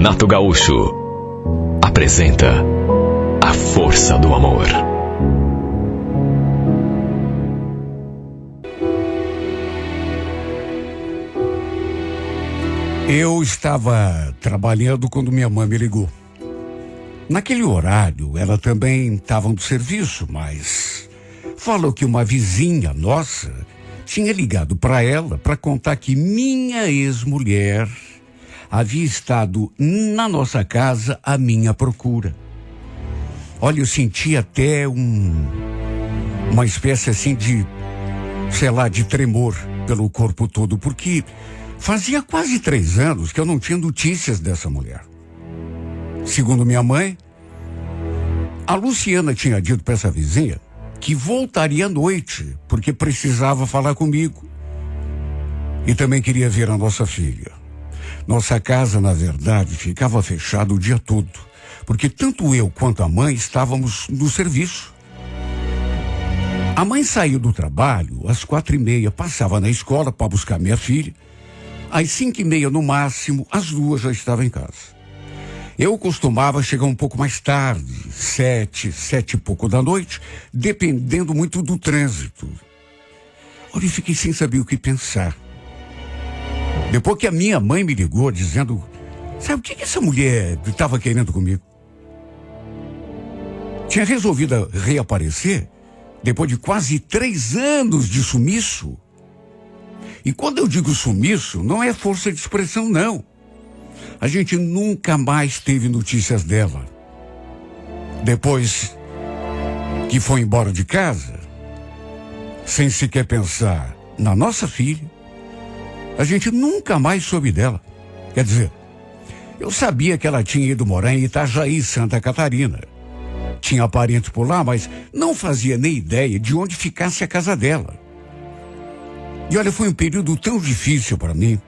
Renato Gaúcho apresenta A Força do Amor. Eu estava trabalhando quando minha mãe me ligou. Naquele horário, ela também estava no serviço, mas falou que uma vizinha nossa tinha ligado para ela para contar que minha ex-mulher havia estado na nossa casa à minha procura. Olha, eu senti até uma espécie assim de, sei lá, de tremor pelo corpo todo, porque fazia quase 3 anos que eu não tinha notícias dessa mulher. Segundo minha mãe, a Luciana tinha dito para essa vizinha que voltaria à noite, porque precisava falar comigo. E também queria ver a nossa filha. Nossa casa, na verdade, ficava fechada o dia todo, porque tanto eu quanto a mãe estávamos no serviço. A mãe saiu do trabalho às 4h30, passava na escola para buscar minha filha. Às 5h30 no máximo, as duas já estavam em casa. Eu costumava chegar um pouco mais tarde, 7 e pouco da noite, dependendo muito do trânsito. Olha, eu fiquei sem saber o que pensar. Depois que a minha mãe me ligou dizendo, sabe o que essa mulher estava querendo comigo? Tinha resolvido reaparecer depois de quase 3 anos de sumiço. E quando eu digo sumiço, não é força de expressão, não. A gente nunca mais teve notícias dela. Depois que foi embora de casa, sem sequer pensar na nossa filha, a gente nunca mais soube dela. Quer dizer, eu sabia que ela tinha ido morar em Itajaí, Santa Catarina. Tinha parente por lá, mas não fazia nem ideia de onde ficasse a casa dela. E olha, foi um período tão difícil para mim,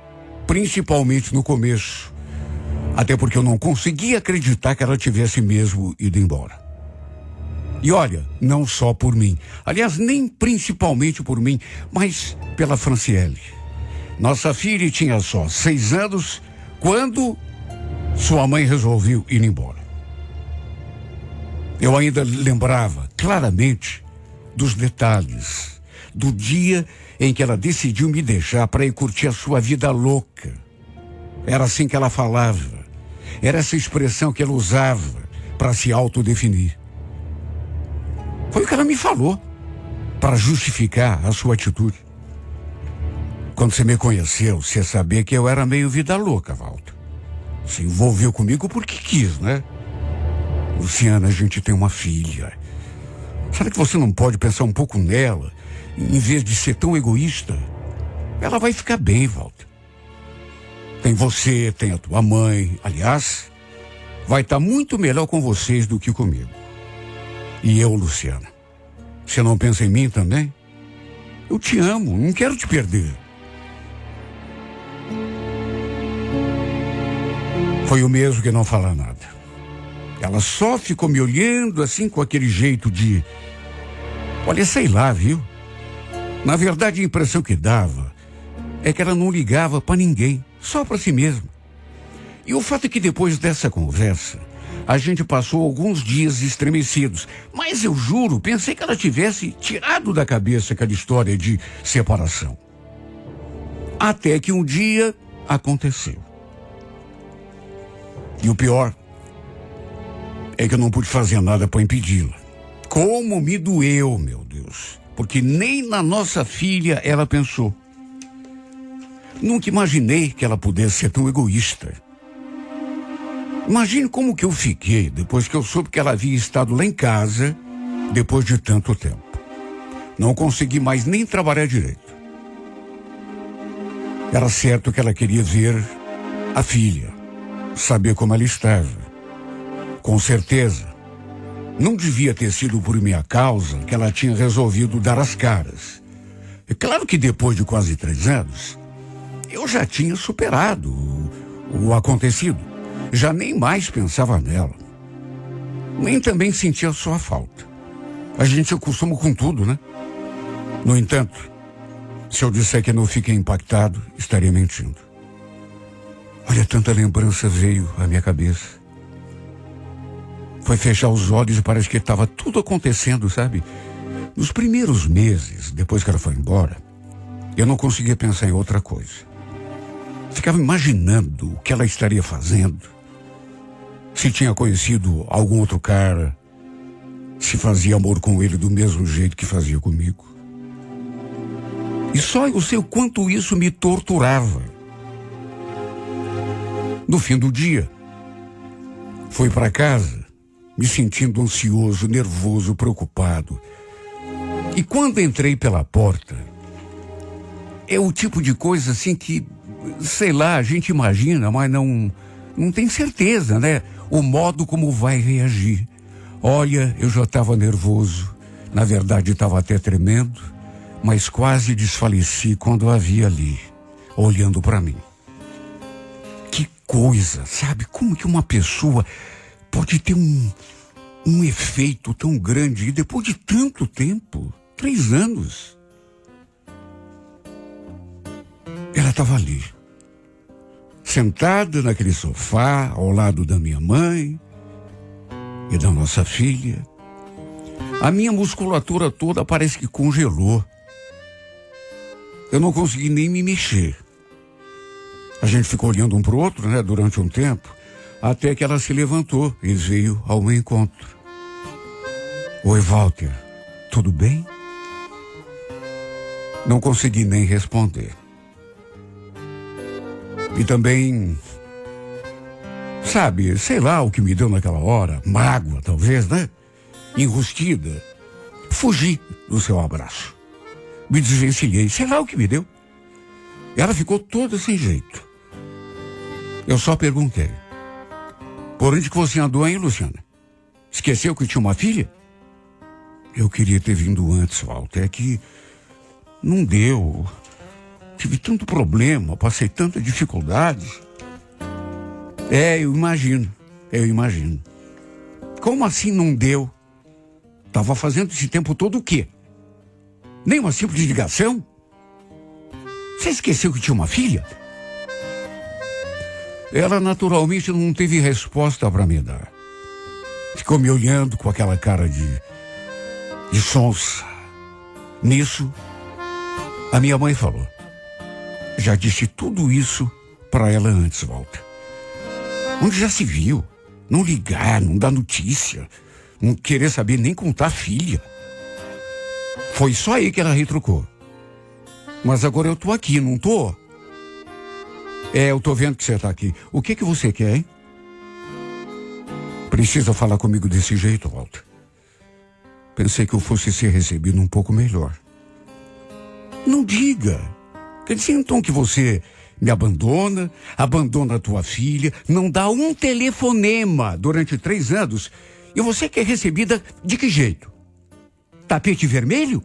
principalmente no começo. Até porque eu não conseguia acreditar que ela tivesse mesmo ido embora. E olha, não só por mim. Aliás, nem principalmente por mim, mas pela Franciele. Nossa filha tinha só 6 anos quando sua mãe resolveu ir embora. Eu ainda lembrava claramente dos detalhes do dia em que ela decidiu me deixar para ir curtir a sua vida louca. Era assim que ela falava. Era essa expressão que ela usava para se autodefinir. Foi o que ela me falou para justificar a sua atitude. Quando você me conheceu, você sabia que eu era meio vida louca, Walter. Se envolveu comigo porque quis, né? Luciana, a gente tem uma filha. Será que você não pode pensar um pouco nela, em vez de ser tão egoísta? Ela vai ficar bem, Walter. Tem você, tem a tua mãe. Aliás, vai estar muito melhor com vocês do que comigo. E eu, Luciana, você não pensa em mim também? Eu te amo, não quero te perder. Foi o mesmo que não falar nada. Ela só ficou me olhando assim com aquele jeito de... Olha, sei lá, viu? Na verdade, a impressão que dava é que ela não ligava para ninguém, só para si mesma. E o fato é que depois dessa conversa, a gente passou alguns dias estremecidos. Mas eu juro, pensei que ela tivesse tirado da cabeça aquela história de separação. Até que um dia aconteceu. E o pior é que eu não pude fazer nada para impedi-la. Como me doeu, meu Deus. Porque nem na nossa filha ela pensou. Nunca imaginei que ela pudesse ser tão egoísta. Imagine como que eu fiquei depois que eu soube que ela havia estado lá em casa depois de tanto tempo. Não consegui mais nem trabalhar direito. Era certo que ela queria ver a filha, saber como ela estava. Com certeza, não devia ter sido por minha causa que ela tinha resolvido dar as caras. É claro que depois de quase 3 anos, eu já tinha superado o acontecido. Já nem mais pensava nela. Nem também sentia sua falta. A gente se acostuma com tudo, né? No entanto, se eu disser que não fiquei impactado, estaria mentindo. Olha, tanta lembrança veio à minha cabeça. Foi fechar os olhos e parece que estava tudo acontecendo, sabe? Nos primeiros meses, depois que ela foi embora, eu não conseguia pensar em outra coisa. Ficava imaginando o que ela estaria fazendo. Se tinha conhecido algum outro cara, se fazia amor com ele do mesmo jeito que fazia comigo. E só eu sei o quanto isso me torturava. No fim do dia, fui para casa, me sentindo ansioso, nervoso, preocupado. E quando entrei pela porta, é o tipo de coisa assim que, sei lá, a gente imagina, mas não tem certeza, né? O modo como vai reagir. Olha, eu já estava nervoso, na verdade estava até tremendo, mas quase desfaleci quando a vi ali, olhando para mim. Que coisa, sabe? Como que uma pessoa pode ter um efeito tão grande e depois de tanto tempo, 3 anos, ela estava ali, sentada naquele sofá, ao lado da minha mãe e da nossa filha. A minha musculatura toda parece que congelou. Eu não consegui nem me mexer. A gente ficou olhando um para o outro, né, durante um tempo, até que ela se levantou e veio ao meu encontro. Oi, Walter, tudo bem? Não consegui nem responder. E também, sabe, sei lá o que me deu naquela hora, mágoa talvez, né? Enrustida. Fugi do seu abraço. Me desvencilhei, sei lá o que me deu. Ela ficou toda sem jeito. Eu só perguntei: por onde que você andou, hein, Luciana? Esqueceu que tinha uma filha? Eu queria ter vindo antes, Walter, é que não deu. Tive tanto problema, passei tanta dificuldade. Eu imagino. Como assim não deu? Tava fazendo esse tempo todo o quê? Nem uma simples ligação? Você esqueceu que tinha uma filha? Ela naturalmente não teve resposta para me dar. Ficou me olhando com aquela cara de sonsa. Nisso, a minha mãe falou: já disse tudo isso para ela antes, Walter. Onde já se viu? Não ligar, não dar notícia, não querer saber nem contar a filha. Foi só aí que ela retrucou. Mas agora eu tô aqui, não tô? Eu tô vendo que você tá aqui. O que você quer, hein? Precisa falar comigo desse jeito, Walter? Pensei que eu fosse ser recebido um pouco melhor. Não diga. Quer dizer então que você me abandona a tua filha, não dá um telefonema durante 3 anos e você quer recebida de que jeito? Tapete vermelho?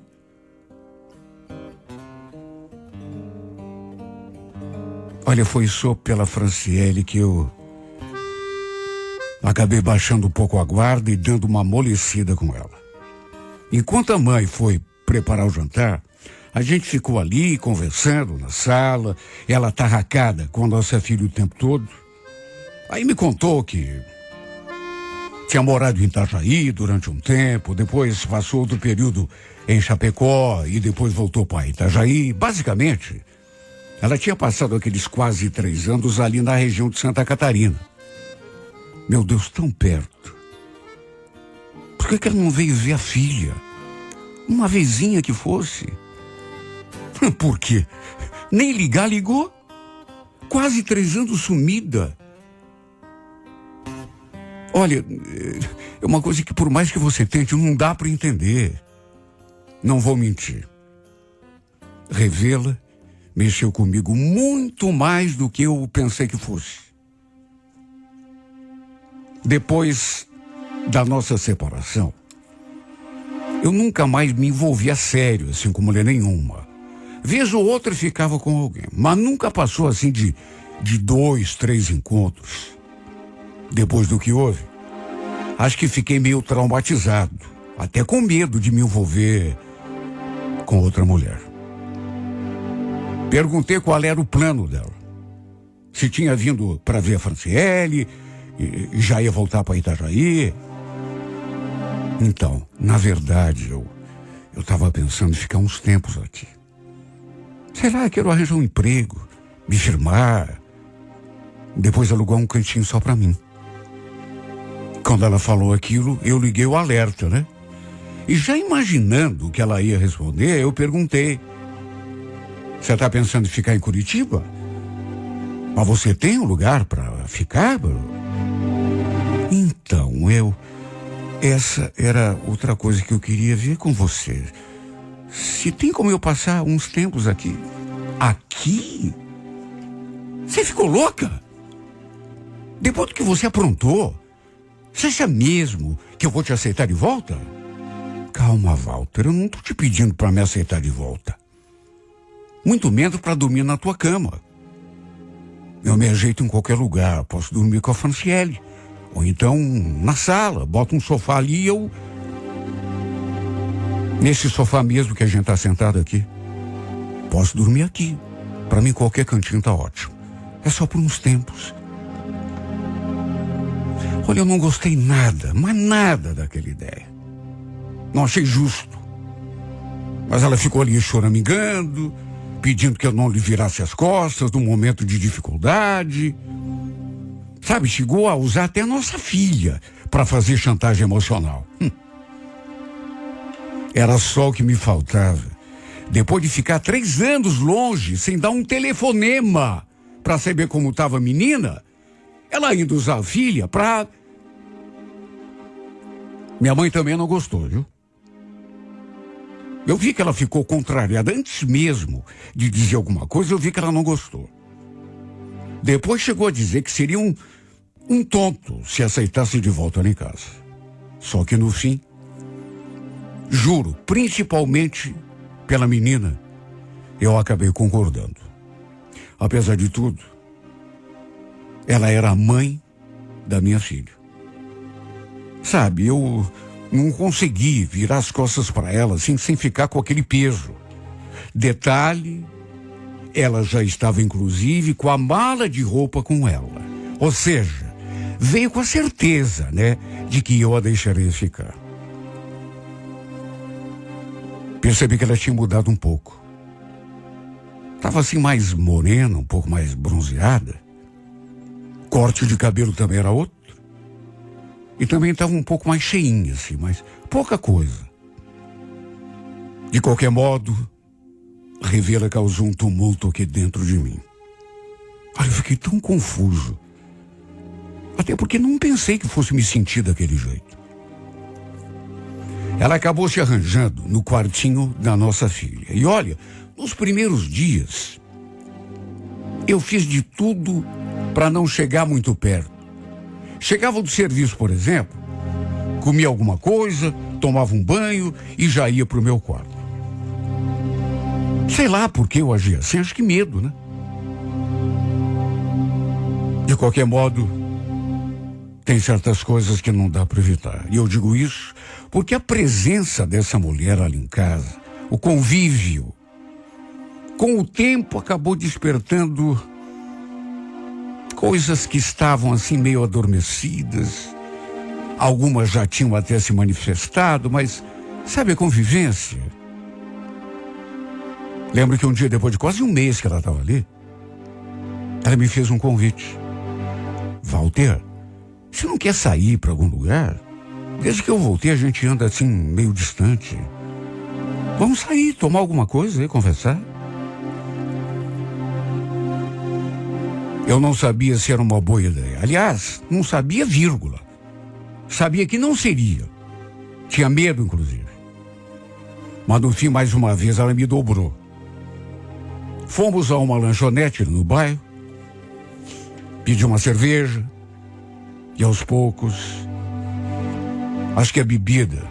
Olha, foi só pela Franciele que eu acabei baixando um pouco a guarda e dando uma amolecida com ela. Enquanto a mãe foi preparar o jantar, a gente ficou ali conversando na sala, ela tarracada com a nossa filha o tempo todo. Aí me contou que tinha morado em Itajaí durante um tempo, depois passou outro período em Chapecó e depois voltou para Itajaí. Basicamente, ela tinha passado aqueles quase 3 anos ali na região de Santa Catarina. Meu Deus, tão perto. Por que ela não veio ver a filha? Uma vezinha que fosse. Por quê? Nem ligar, ligou. Quase 3 anos sumida. Olha, é uma coisa que por mais que você tente, não dá para entender. Não vou mentir. Revê-la mexeu comigo muito mais do que eu pensei que fosse. Depois da nossa separação, eu nunca mais me envolvi a sério, assim com mulher nenhuma. Vez ou outra ficava com alguém, mas nunca passou assim de 2, 3 encontros. Depois do que houve, acho que fiquei meio traumatizado, até com medo de me envolver com outra mulher. Perguntei qual era o plano dela. Se tinha vindo para ver a Franciele e já ia voltar para Itajaí. Então, na verdade, eu estava pensando em ficar uns tempos aqui. Sei lá, quero arranjar um emprego, me firmar, depois alugar um cantinho só para mim. Quando ela falou aquilo, eu liguei o alerta, né? E já imaginando o que ela ia responder, eu perguntei: você está pensando em ficar em Curitiba? Mas você tem um lugar para ficar? Então, essa era outra coisa que eu queria ver com você. Se tem como eu passar uns tempos aqui. Aqui? Você ficou louca? Depois do que você aprontou, você acha mesmo que eu vou te aceitar de volta? Calma, Walter, eu não estou te pedindo para me aceitar de volta. Muito menos para dormir na tua cama. Eu me ajeito em qualquer lugar, posso dormir com a Franciele. Ou então na sala, boto um sofá ali e eu... Nesse sofá mesmo que a gente está sentado aqui. Posso dormir aqui. Para mim qualquer cantinho tá ótimo. É só por uns tempos. Olha, eu não gostei nada, mas nada daquela ideia. Não achei justo. Mas ela ficou ali choramingando, pedindo que eu não lhe virasse as costas num momento de dificuldade. Sabe, chegou a usar até a nossa filha para fazer chantagem emocional. Era só o que me faltava. Depois de ficar 3 anos longe, sem dar um telefonema para saber como estava a menina, ela ainda usar a filha para... Minha mãe também não gostou, viu? Eu vi que ela ficou contrariada antes mesmo de dizer alguma coisa, eu vi que ela não gostou. Depois chegou a dizer que seria um tonto se aceitasse de volta lá em casa. Só que no fim, juro, principalmente pela menina, eu acabei concordando. Apesar de tudo, ela era a mãe da minha filha. Sabe, eu não consegui virar as costas para ela assim, sem ficar com aquele peso. Detalhe, ela já estava inclusive com a mala de roupa com ela. Ou seja, veio com a certeza, né, de que eu a deixaria ficar. Percebi que ela tinha mudado um pouco. Estava assim mais morena, um pouco mais bronzeada. Corte de cabelo também era outro. E também estava um pouco mais cheinha, assim, mas pouca coisa. De qualquer modo, Rivera causou um tumulto aqui dentro de mim. Olha, eu fiquei tão confuso. Até porque não pensei que fosse me sentir daquele jeito. Ela acabou se arranjando no quartinho da nossa filha. E olha, nos primeiros dias, eu fiz de tudo para não chegar muito perto. Chegava do serviço, por exemplo, comia alguma coisa, tomava um banho e já ia para o meu quarto. Sei lá por que eu agia assim, acho que medo, né? De qualquer modo, tem certas coisas que não dá para evitar. E eu digo isso porque a presença dessa mulher ali em casa, o convívio, com o tempo acabou despertando coisas que estavam assim meio adormecidas. Algumas já tinham até se manifestado, mas sabe a convivência? Lembro que um dia, depois de quase um mês que ela estava ali, ela me fez um convite. Walter, você não quer sair para algum lugar? Desde que eu voltei, a gente anda assim, meio distante. Vamos sair, tomar alguma coisa e conversar? Eu não sabia se era uma boa ideia. Aliás, não sabia, vírgula. Sabia que não seria. Tinha medo, inclusive. Mas no fim, mais uma vez, ela me dobrou. Fomos a uma lanchonete no bairro, pedi uma cerveja, e aos poucos, acho que a bebida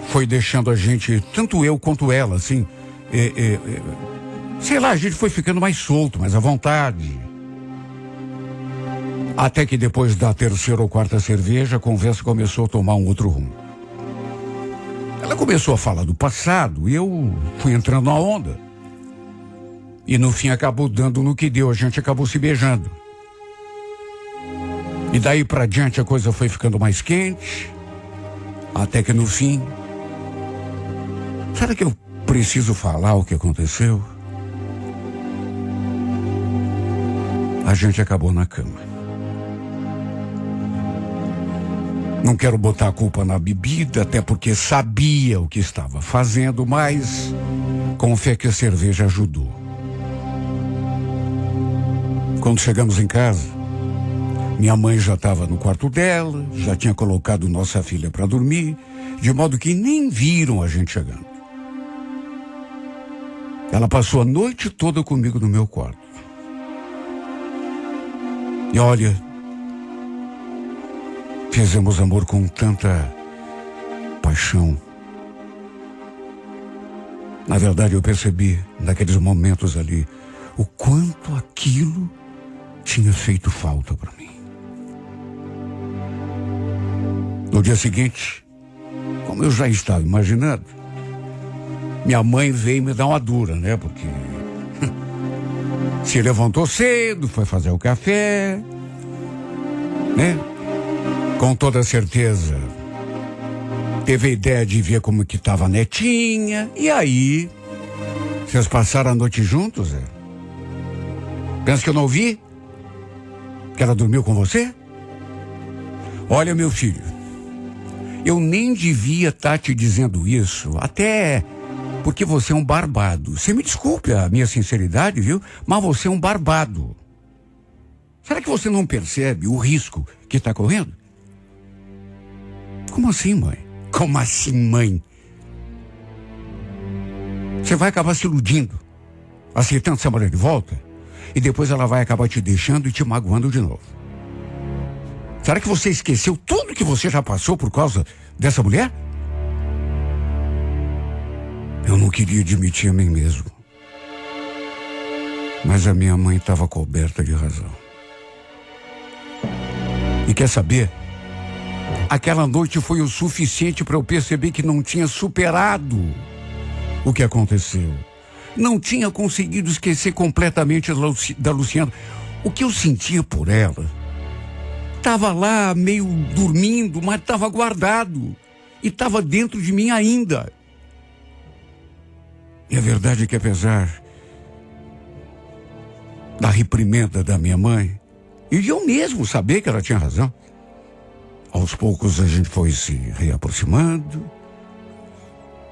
foi deixando a gente, tanto eu quanto ela, assim, sei lá, a gente foi ficando mais solto, mais à vontade. Até que depois da 3ª ou 4ª cerveja, a conversa começou a tomar um outro rumo. Ela começou a falar do passado e eu fui entrando na onda. E no fim acabou dando no que deu, a gente acabou se beijando. E daí pra diante a coisa foi ficando mais quente, até que no fim... Será que eu preciso falar o que aconteceu? A gente acabou na cama. Não quero botar a culpa na bebida, até porque sabia o que estava fazendo, mas com fé que a cerveja ajudou. Quando chegamos em casa, minha mãe já estava no quarto dela, já tinha colocado nossa filha para dormir, de modo que nem viram a gente chegando. Ela passou a noite toda comigo no meu quarto. E olha, fizemos amor com tanta paixão. Na verdade, eu percebi, naqueles momentos ali, o quanto aquilo tinha feito falta para mim. No dia seguinte, como eu já estava imaginando, minha mãe veio me dar uma dura, né? Porque se levantou cedo, foi fazer o café, né? Com toda certeza, teve a ideia de ver como que estava a netinha. E aí, vocês passaram a noite juntos, é? Pensa que eu não vi? Que ela dormiu com você? Olha, meu filho, eu nem devia estar te dizendo isso, até porque você é um barbado. Você me desculpe a minha sinceridade, viu? Mas você é um barbado. Será que você não percebe o risco que está correndo? Como assim, mãe? Como assim, mãe? Você vai acabar se iludindo, aceitando essa mulher de volta, e depois ela vai acabar te deixando e te magoando de novo. Será que você esqueceu tudo que você já passou por causa dessa mulher? Eu não queria admitir a mim mesmo. Mas a minha mãe estava coberta de razão. E quer saber? Aquela noite foi o suficiente para eu perceber que não tinha superado o que aconteceu. Não tinha conseguido esquecer completamente da Luciana. O que eu sentia por ela estava lá meio dormindo, mas estava guardado. E estava dentro de mim ainda. E a verdade é que, apesar da reprimenda da minha mãe, e de eu mesmo saber que ela tinha razão, aos poucos a gente foi se reaproximando.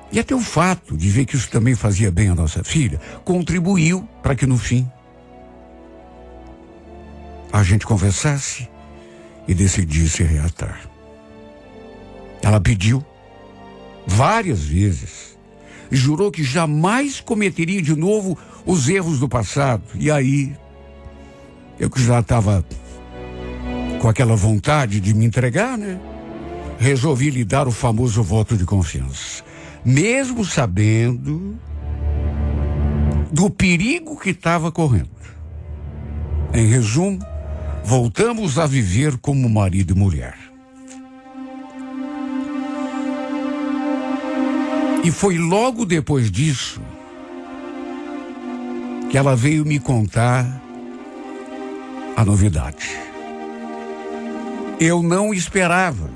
E até o fato de ver que isso também fazia bem à nossa filha contribuiu para que no fim a gente conversasse e decidisse reatar. Ela pediu várias vezes, jurou que jamais cometeria de novo os erros do passado. E aí, eu que já estava com aquela vontade de me entregar, né? Resolvi lhe dar o famoso voto de confiança. Mesmo sabendo do perigo que estava correndo. Em resumo, voltamos a viver como marido e mulher. E foi logo depois disso que ela veio me contar a novidade. Eu não esperava.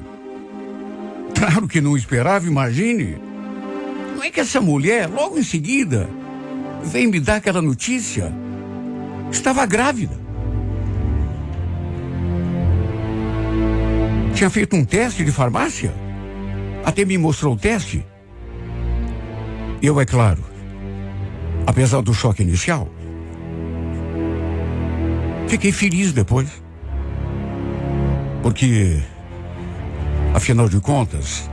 Claro que não esperava, imagine. Não é que essa mulher, logo em seguida, veio me dar aquela notícia. Estava grávida. Tinha feito um teste de farmácia. Até me mostrou o teste. Eu, é claro, apesar do choque inicial, fiquei feliz depois. Porque, afinal de contas,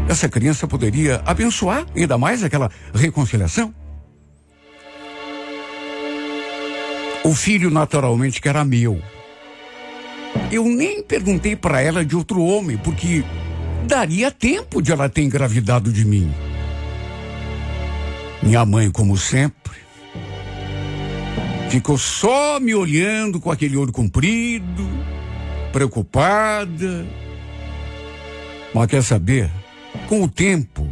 essa criança poderia abençoar ainda mais aquela reconciliação. O filho, naturalmente, que era meu. Eu nem perguntei para ela de outro homem, porque daria tempo de ela ter engravidado de mim. Minha mãe, como sempre, ficou só me olhando com aquele olho comprido, preocupada. Mas quer saber? Com o tempo,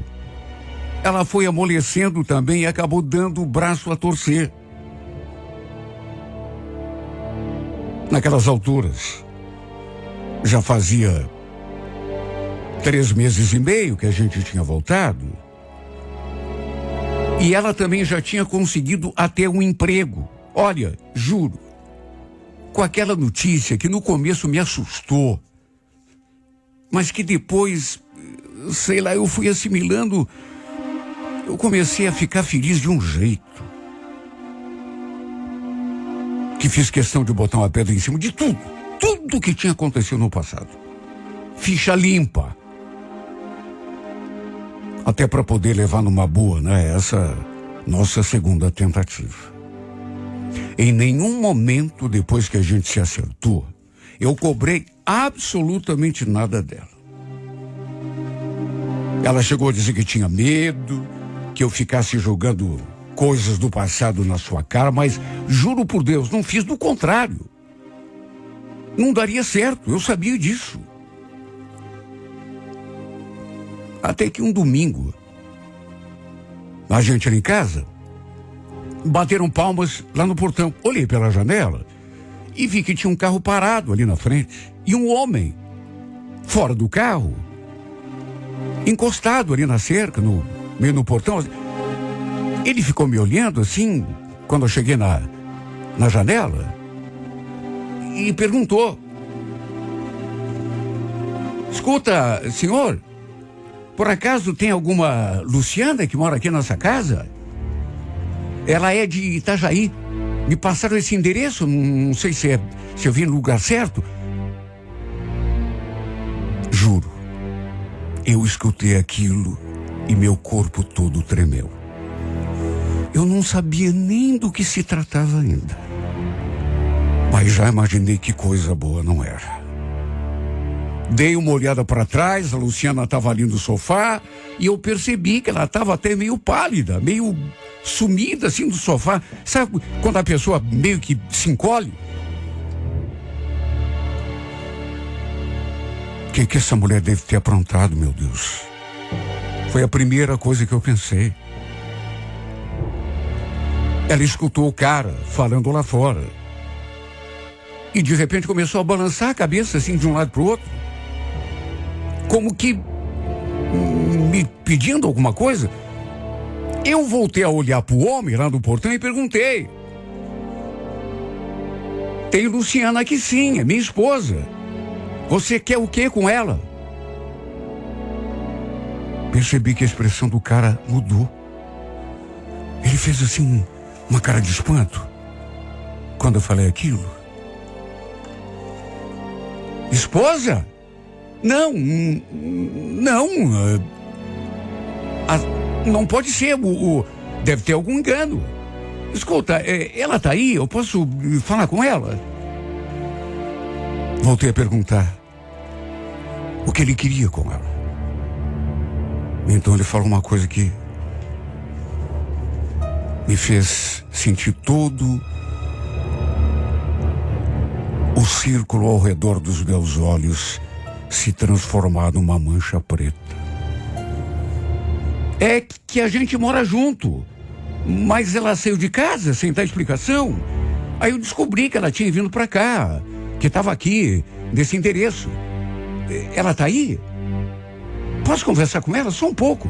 ela foi amolecendo também e acabou dando o braço a torcer. Naquelas alturas, Já fazia 3 meses e meio que a gente tinha voltado. E ela também já tinha conseguido até um emprego. Olha, juro, com aquela notícia que no começo me assustou, mas que depois, sei lá, eu fui assimilando, eu comecei a ficar feliz de um jeito. Que fiz questão de botar uma pedra em cima de tudo que tinha acontecido no passado. Ficha limpa. Até para poder levar numa boa, né? Essa nossa segunda tentativa. Em nenhum momento depois que a gente se acertou, eu cobrei absolutamente nada dela. Ela chegou a dizer que tinha medo, que eu ficasse jogando coisas do passado na sua cara, mas juro por Deus, não fiz, do contrário. Não daria certo, eu sabia disso. Até que um domingo, a gente era em casa, bateram palmas lá no portão. Olhei pela janela e vi que tinha um carro parado ali na frente. E um homem, fora do carro, encostado ali na cerca, meio no portão. Ele ficou me olhando assim, quando eu cheguei na janela, e perguntou: escuta, senhor, por acaso tem alguma Luciana que mora aqui nessa casa? Ela é de Itajaí. Me passaram esse endereço, não sei se eu vim no lugar certo. Juro, eu escutei aquilo e meu corpo todo tremeu. Eu não sabia nem do que se tratava ainda, mas já imaginei que coisa boa não era. Dei uma olhada para trás, a Luciana estava ali no sofá e eu percebi que ela estava até meio pálida, meio sumida assim do sofá. Sabe quando a pessoa meio que se encolhe? O que essa mulher deve ter aprontado, meu Deus? Foi a primeira coisa que eu pensei. Ela escutou o cara falando lá fora e de repente começou a balançar a cabeça assim de um lado para o outro, como que me pedindo alguma coisa. Eu voltei a olhar para o homem lá no portão e perguntei: tem Luciana aqui sim, é minha esposa. Você quer o quê com ela? Percebi que a expressão do cara mudou. Ele fez assim uma cara de espanto quando eu falei aquilo. Esposa? Não, não pode ser, deve ter algum engano. Escuta, ela tá aí, eu posso falar com ela? Voltei a perguntar o que ele queria com ela. Então ele falou uma coisa que me fez sentir todo o círculo ao redor dos meus olhos se transformar numa mancha preta. É que a gente mora junto, mas ela saiu de casa sem dar explicação. Aí eu descobri que ela tinha vindo pra cá, que estava aqui, nesse endereço. Ela tá aí? Posso conversar com ela? Só um pouco.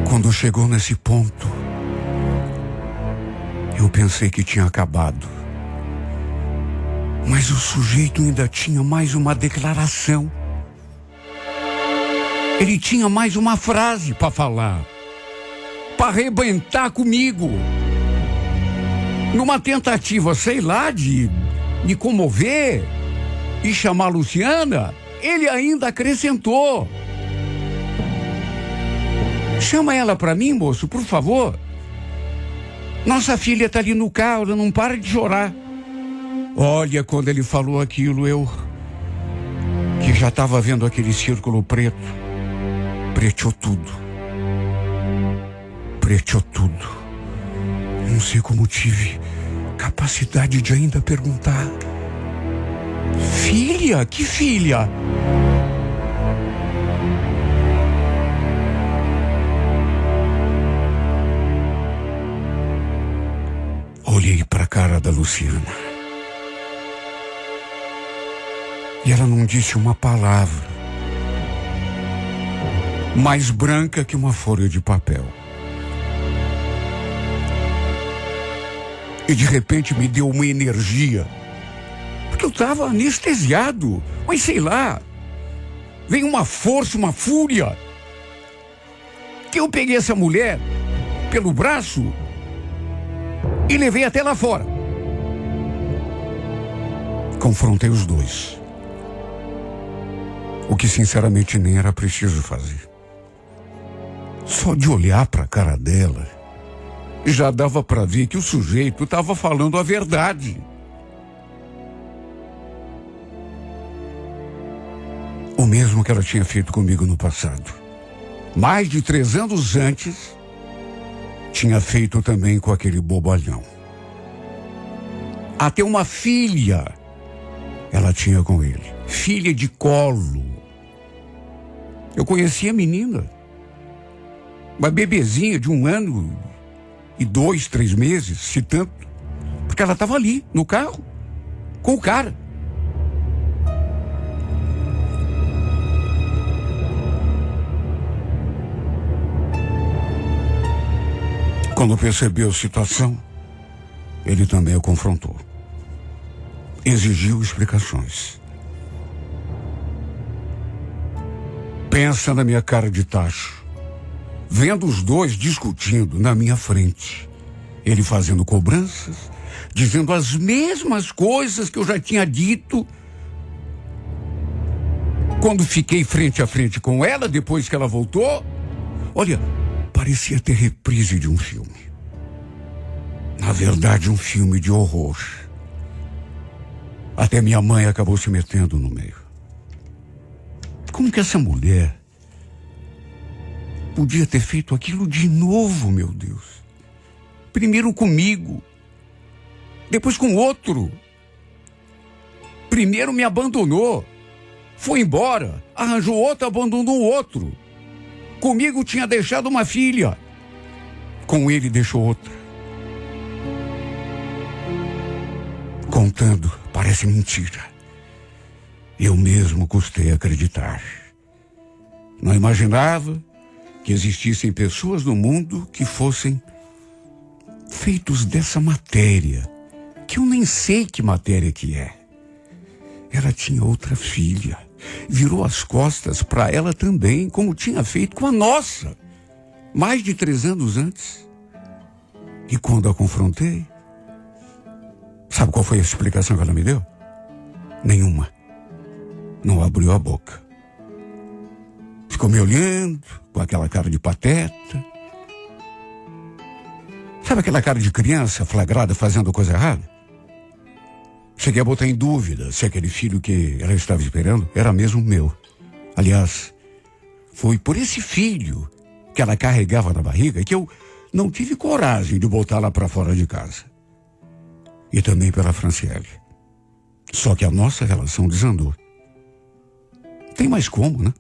Quando chegou nesse ponto, eu pensei que tinha acabado. Mas o sujeito ainda tinha mais uma declaração. Ele tinha mais uma frase para falar, para arrebentar comigo. Numa tentativa, sei lá, de me comover e chamar a Luciana, ele ainda acrescentou: chama ela para mim, moço, por favor. Nossa filha está ali no carro, ela não para de chorar. Olha, quando ele falou aquilo, eu que já estava vendo aquele círculo preto, preteou tudo. Preteou tudo. Não sei como tive capacidade de ainda perguntar: filha? Que filha? Olhei para a cara cara da Luciana. E ela não disse uma palavra. Mais branca que uma folha de papel. E de repente me deu uma energia. Porque eu estava anestesiado. Mas sei lá. Veio uma força, uma fúria. Que eu peguei essa mulher pelo braço e levei até lá fora. Confrontei os dois. O que sinceramente nem era preciso fazer. Só de olhar para a cara dela, já dava para ver que o sujeito estava falando a verdade. O mesmo que ela tinha feito comigo no passado. Mais de 3 anos antes, tinha feito também com aquele bobalhão. Até uma filha ela tinha com ele. Filha de colo. Eu conheci a menina. Uma bebezinha de 1 ano e 2, 3 meses, se tanto. Porque ela estava ali, no carro, com o cara. Quando percebeu a situação, ele também a confrontou. Exigiu explicações. Pensa na minha cara de tacho. Vendo os dois discutindo na minha frente. Ele fazendo cobranças, dizendo as mesmas coisas que eu já tinha dito. Quando fiquei frente a frente com ela, depois que ela voltou, olha, parecia ter reprise de um filme. Na verdade, um filme de horror. Até minha mãe acabou se metendo no meio. Como que essa mulher podia ter feito aquilo de novo, meu Deus? Primeiro comigo, depois com outro. Primeiro me abandonou, foi embora, arranjou outro, abandonou outro. Comigo tinha deixado uma filha, com ele deixou outra. Contando, parece mentira. Eu mesmo custei acreditar. Não imaginava que existissem pessoas no mundo que fossem feitos dessa matéria, que eu nem sei que matéria que é. Ela tinha outra filha, virou as costas para ela também, como tinha feito com a nossa, mais de 3 anos antes. E quando a confrontei, sabe qual foi a explicação que ela me deu? Nenhuma. Não abriu a boca. Ficou me olhando com aquela cara de pateta. Sabe aquela cara de criança flagrada fazendo coisa errada? Cheguei a botar em dúvida se aquele filho que ela estava esperando era mesmo meu. Aliás, foi por esse filho que ela carregava na barriga que eu não tive coragem de botá-la para fora de casa. E também pela Franciele. Só que a nossa relação desandou. Tem mais como, né?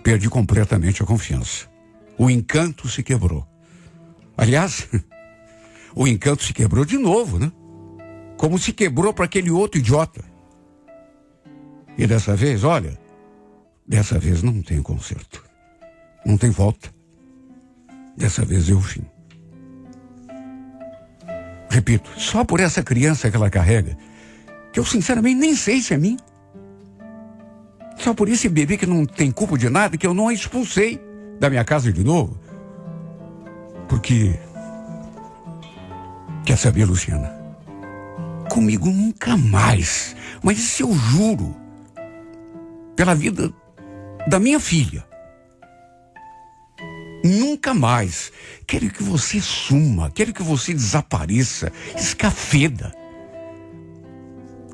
Perdi completamente a confiança. O encanto se quebrou. Aliás, o encanto se quebrou de novo, né? Como se quebrou para aquele outro idiota. E dessa vez, olha, dessa vez não tem conserto. Não tem volta. Dessa vez é o fim. Repito, só por essa criança que ela carrega, que eu sinceramente nem sei se é minha. Só por esse bebê que não tem culpa de nada, que eu não a expulsei da minha casa de novo. Porque, quer saber, Luciana? Comigo nunca mais, mas isso eu juro, pela vida da minha filha. Nunca mais. Quero que você suma, quero que você desapareça, escafeda.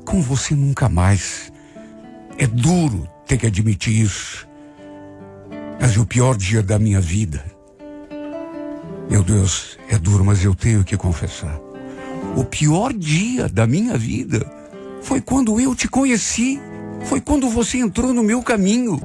Com você nunca mais. É duro ter que admitir isso. Mas é o pior dia da minha vida. Meu Deus, é duro, mas eu tenho que confessar. O pior dia da minha vida foi quando eu te conheci. Foi quando você entrou no meu caminho.